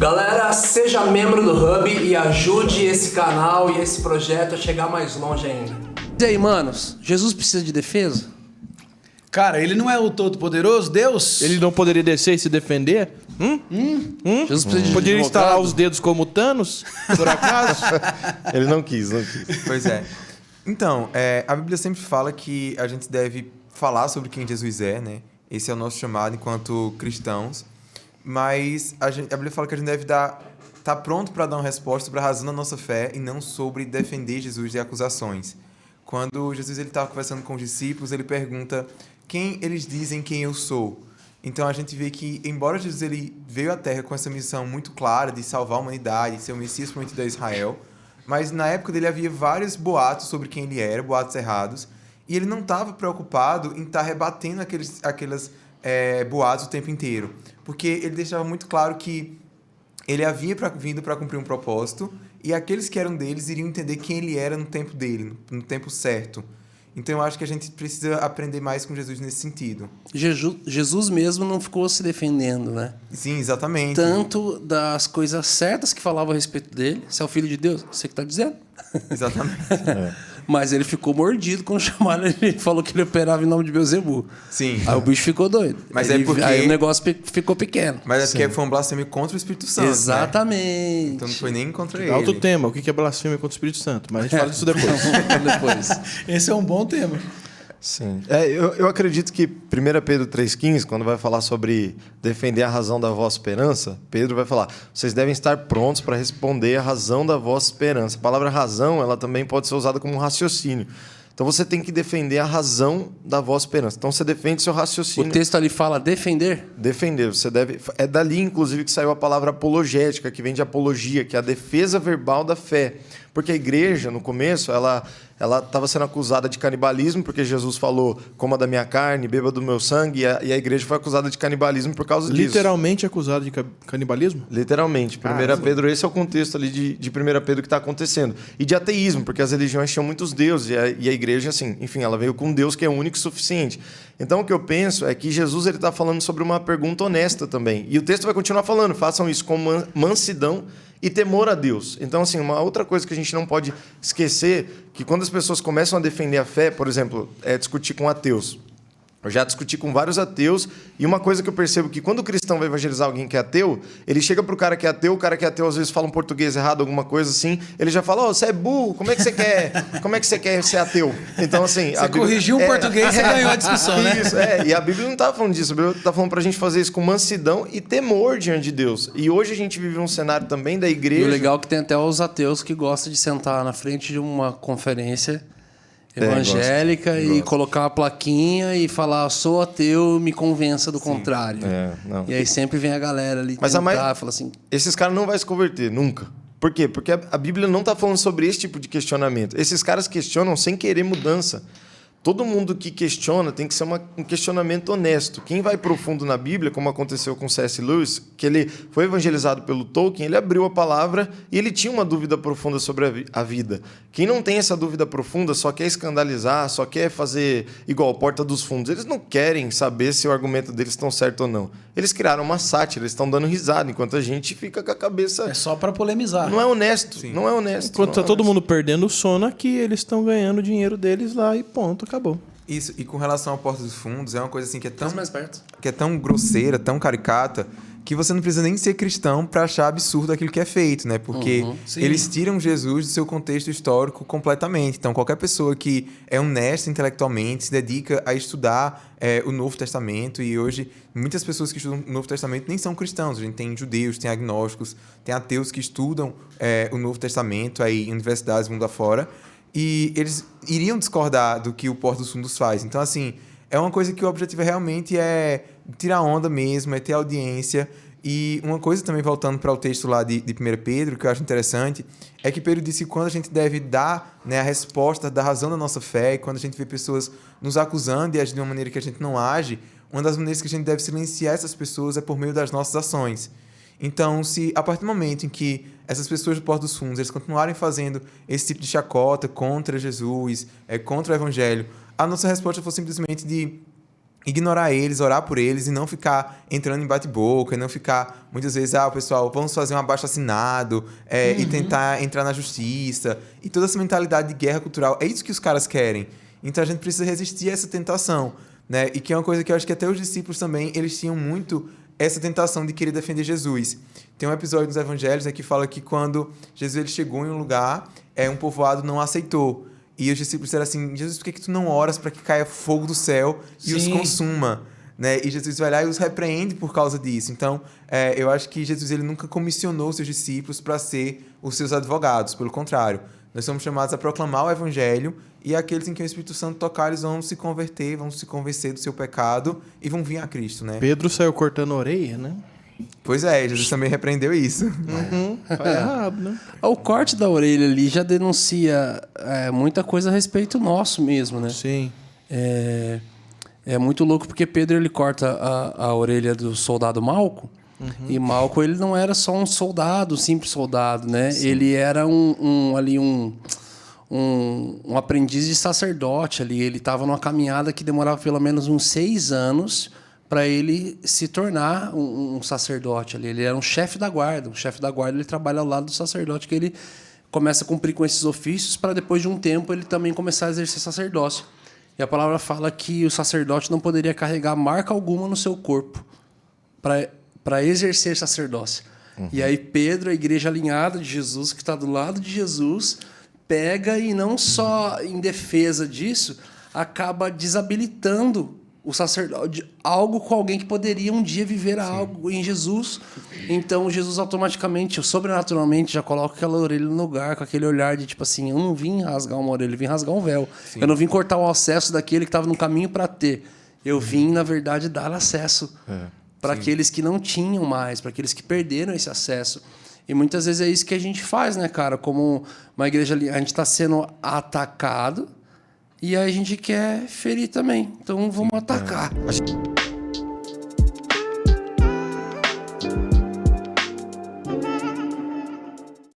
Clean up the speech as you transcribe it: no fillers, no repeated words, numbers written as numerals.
Galera, seja membro do Hub e ajude esse canal e esse projeto a chegar mais longe ainda. E aí, manos, Jesus precisa de defesa? Cara, ele não é o Todo-Poderoso, Deus? Ele não poderia descer e se defender? Jesus precisa de Poderia advogado? instalar os dedos como Thanos, por acaso? Ele não quis. Pois é. Então, a Bíblia sempre fala que a gente deve falar sobre quem Jesus é, né? Esse é o nosso chamado enquanto cristãos. Mas a Bíblia fala que a gente deve estar pronto para dar uma resposta sobre a razão da nossa fé e não sobre defender Jesus de acusações. Quando Jesus estava conversando com os discípulos, ele pergunta quem eles dizem quem eu sou. Então a gente vê que, embora Jesus ele veio à Terra com essa missão muito clara de salvar a humanidade, ser o Messias prometido a Israel, mas na época dele havia vários boatos sobre quem ele era, boatos errados, e ele não estava preocupado em estar rebatendo aqueles boatos o tempo inteiro, porque ele deixava muito claro que ele havia vindo para cumprir um propósito e aqueles que eram deles iriam entender quem ele era no tempo dele, no tempo certo. Então eu acho que a gente precisa aprender mais com Jesus nesse sentido. Jesus mesmo não ficou se defendendo, né? Sim, exatamente. Tanto das coisas certas que falavam a respeito dele. Você é o filho de Deus? Você que está dizendo. Exatamente. Mas ele ficou mordido quando chamaram ele. Ele falou que ele operava em nome de Beelzebub. Sim. Aí o bicho ficou doido. Mas aí, é porque... aí o negócio ficou pequeno. Mas é porque foi um blasfêmio contra o Espírito Santo. Exatamente. Né? Então não foi nem contra ele. Alto tema, o que é blasfêmia contra o Espírito Santo? Mas a gente fala disso depois. Esse é um bom tema. Sim. Eu acredito que 1 Pedro 3,15, quando vai falar sobre defender a razão da vossa esperança, Pedro vai falar, vocês devem estar prontos para responder a razão da vossa esperança. A palavra razão, ela também pode ser usada como um raciocínio. Então você tem que defender a razão da vossa esperança. Então você defende seu raciocínio. O texto ali fala defender? Defender. Você deve. É dali, inclusive, que saiu a palavra apologética, que vem de apologia, que é a defesa verbal da fé. Porque a igreja, no começo, ela estava sendo acusada de canibalismo, porque Jesus falou, coma da minha carne, beba do meu sangue, e a igreja foi acusada de canibalismo por causa disso. Literalmente acusado de canibalismo? Literalmente. 1 Pedro, esse é o contexto ali de 1 Pedro que está acontecendo. E de ateísmo, porque as religiões tinham muitos deuses, e a igreja, assim, enfim, ela veio com um Deus que é único e suficiente. Então, o que eu penso é que Jesus está falando sobre uma pergunta honesta também. E o texto vai continuar falando, façam isso com mansidão e temor a Deus. Então, assim, uma outra coisa que a gente não pode esquecer, que quando as pessoas começam a defender a fé, por exemplo, discutir com ateus. Eu já discuti com vários ateus, e uma coisa que eu percebo que quando o cristão vai evangelizar alguém que é ateu, ele chega pro cara que é ateu, o cara que é ateu às vezes fala um português errado, alguma coisa assim, ele já fala, você é burro, como é que você quer ser ateu? Então, assim... Você corrigiu um português, você ganhou a discussão, né? Isso, e a Bíblia não está falando disso, a Bíblia está falando pra gente fazer isso com mansidão e temor diante de Deus. E hoje a gente vive um cenário também da igreja... E o legal é que tem até os ateus que gostam de sentar na frente de uma conferência evangélica e colocar uma plaquinha e falar, sou ateu, me convença do contrário. E aí sempre vem a galera ali tentar, fala assim... Esses caras não vão se converter, nunca. Por quê? Porque a Bíblia não está falando sobre esse tipo de questionamento. Esses caras questionam sem querer mudança. Todo mundo que questiona tem que ser um questionamento honesto. Quem vai profundo na Bíblia, como aconteceu com C.S. Lewis, que ele foi evangelizado pelo Tolkien, ele abriu a palavra e ele tinha uma dúvida profunda sobre a vida. Quem não tem essa dúvida profunda só quer escandalizar, só quer fazer igual a Porta dos Fundos. Eles não querem saber se o argumento deles está certo ou não. Eles criaram uma sátira, eles estão dando risada, enquanto a gente fica com a cabeça... É só para polemizar. Não é honesto, não é honesto. Enquanto está todo mundo perdendo o sono aqui, eles estão ganhando o dinheiro deles lá e ponto, acabou. Isso, e com relação à Porta dos Fundos, é uma coisa assim que é tão... mais perto. Que é tão grosseira, tão caricata, que você não precisa nem ser cristão para achar absurdo aquilo que é feito, né? Porque eles tiram Jesus do seu contexto histórico completamente. Então, qualquer pessoa que é honesta intelectualmente, se dedica a estudar o Novo Testamento, e hoje muitas pessoas que estudam o Novo Testamento nem são cristãos. A gente tem judeus, tem agnósticos, tem ateus que estudam o Novo Testamento aí em universidades mundo afora, e eles iriam discordar do que o Porta dos Fundos faz. Então, assim, é uma coisa que o objetivo realmente é tirar onda mesmo, é ter audiência. E uma coisa também, voltando para o texto lá de 1 Pedro, que eu acho interessante, é que Pedro disse que quando a gente deve dar, né, a resposta da razão da nossa fé, e quando a gente vê pessoas nos acusando e agir de uma maneira que a gente não age, uma das maneiras que a gente deve silenciar essas pessoas é por meio das nossas ações. Então, se a partir do momento em que essas pessoas do Porta dos Fundos eles continuarem fazendo esse tipo de chacota contra Jesus, contra o Evangelho, a nossa resposta for simplesmente de ignorar eles, orar por eles e não ficar entrando em bate-boca, e não ficar, muitas vezes, pessoal, vamos fazer um abaixo-assinado e tentar entrar na justiça. E toda essa mentalidade de guerra cultural, é isso que os caras querem. Então a gente precisa resistir a essa tentação, né? E que é uma coisa que eu acho que até os discípulos também, eles tinham muito essa tentação de querer defender Jesus. Tem um episódio nos Evangelhos que fala que quando Jesus ele chegou em um lugar, um povoado não aceitou. E os discípulos disseram assim, Jesus, por que tu não oras para que caia fogo do céu e os consuma? Né? E Jesus vai lá e os repreende por causa disso. Então, eu acho que Jesus ele nunca comissionou os seus discípulos para ser os seus advogados. Pelo contrário, nós somos chamados a proclamar o Evangelho e aqueles em quem o Espírito Santo tocar, eles vão se converter, vão se convencer do seu pecado e vão vir a Cristo, né? Pedro saiu cortando a orelha, né? Pois é, Jesus também repreendeu isso. Tá errado, né? O corte da orelha ali já denuncia muita coisa a respeito nosso mesmo, né? Sim. É muito louco porque Pedro ele corta a orelha do soldado Malco. E Malco ele não era só um soldado, um simples soldado, né? Sim. Ele era um aprendiz de sacerdote ali. Ele estava numa caminhada que demorava pelo menos uns 6 anos para ele se tornar um sacerdote ali. Ele era um chefe da guarda. O chefe da guarda ele trabalha ao lado do sacerdote, que ele começa a cumprir com esses ofícios para depois de um tempo ele também começar a exercer sacerdócio. E a palavra fala que o sacerdote não poderia carregar marca alguma no seu corpo para exercer sacerdócio. E aí Pedro, a igreja alinhada de Jesus, que está do lado de Jesus, pega e não só em defesa disso, acaba desabilitando o sacerdote, algo com alguém que poderia um dia viver algo em Jesus. Então Jesus automaticamente, sobrenaturalmente, já coloca aquela orelha no lugar, com aquele olhar de tipo assim, eu não vim rasgar uma orelha, eu vim rasgar um véu. Sim. Eu não vim cortar o acesso daquele que estava no caminho para ter. Eu vim, na verdade, dar acesso para aqueles que não tinham mais, para aqueles que perderam esse acesso. E muitas vezes é isso que a gente faz, né, cara? Como uma igreja, a gente está sendo atacado e aí a gente quer ferir também. Então vamos atacar.